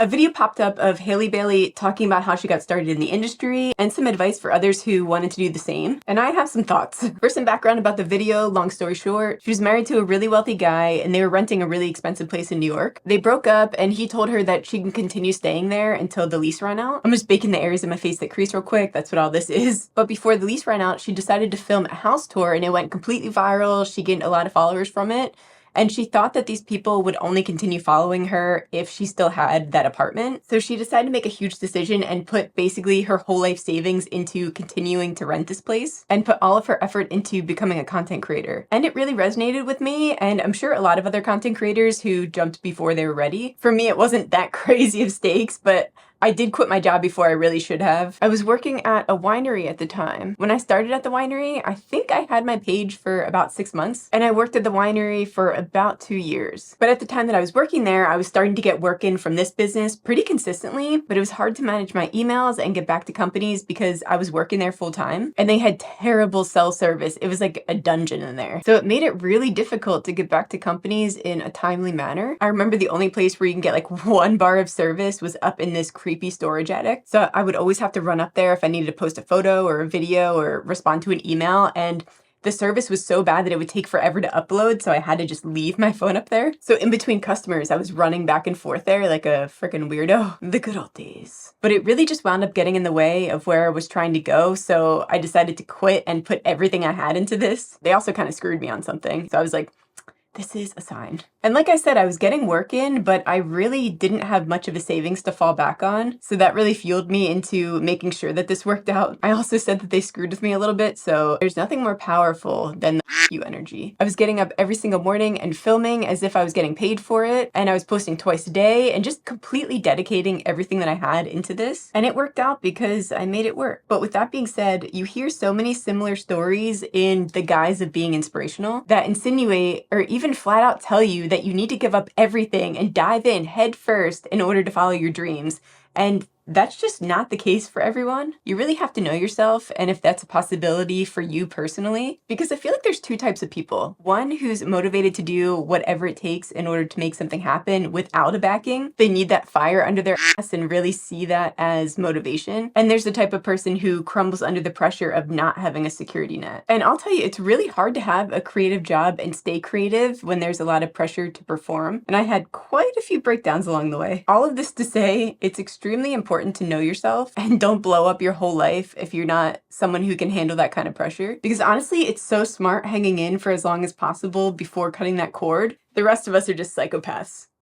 A video popped up of Haley Bailey talking about how she got started in the industry and some advice for others who wanted to do the same. And I have some thoughts. For some background about the video, long story short, she was married to a really wealthy guy and they were renting a really expensive place in New York. They broke up and he told her that she can continue staying there until the lease ran out. I'm just baking the areas in my face that crease real quick. That's what all this is. But before the lease ran out, she decided to film a house tour and it went completely viral. She gained a lot of followers from it. And she thought that these people would only continue following her if she still had that apartment. So she decided to make a huge decision and put basically her whole life savings into continuing to rent this place and put all of her effort into becoming a content creator. And it really resonated with me, and I'm sure a lot of other content creators who jumped before they were ready. For me, it wasn't that crazy of stakes, but I did quit my job before I really should have. I was working at a winery at the time. When I started at the winery, I think I had my page for about 6 months, and I worked at the winery for about 2 years. But at the time that I was working there, I was starting to get work in from this business pretty consistently, but it was hard to manage my emails and get back to companies because I was working there full time, and they had terrible cell service. It was like a dungeon in there. So it made it really difficult to get back to companies in a timely manner. I remember the only place where you can get like 1 bar of service was up in this creepy storage attic. So I would always have to run up there if I needed to post a photo or a video or respond to an email, and the service was so bad that it would take forever to upload, so I had to just leave my phone up there. So in between customers, I was running back and forth there like a freaking weirdo. The good old days. But it really just wound up getting in the way of where I was trying to go, so I decided to quit and put everything I had into this. They also kind of screwed me on something, so I was like, this is a sign. And like I said, I was getting work in, but I really didn't have much of a savings to fall back on. So that really fueled me into making sure that this worked out. I also said that they screwed with me a little bit, so there's nothing more powerful than the you energy. I was getting up every single morning and filming as if I was getting paid for it, and I was posting twice a day and just completely dedicating everything that I had into this. And it worked out because I made it work. But with that being said, you hear so many similar stories in the guise of being inspirational that insinuate or even flat out tell you that you need to give up everything and dive in head first in order to follow your dreams. And that's just not the case for everyone. You really have to know yourself and if that's a possibility for you personally, because I feel like there's 2 types of people. One who's motivated to do whatever it takes in order to make something happen without a backing. They need that fire under their ass and really see that as motivation. And there's the type of person who crumbles under the pressure of not having a security net. And I'll tell you, it's really hard to have a creative job and stay creative when there's a lot of pressure to perform. And I had quite a few breakdowns along the way. All of this to say, it's extremely important to know yourself and don't blow up your whole life if you're not someone who can handle that kind of pressure. Because honestly, it's so smart hanging in for as long as possible before cutting that cord. The rest of us are just psychopaths.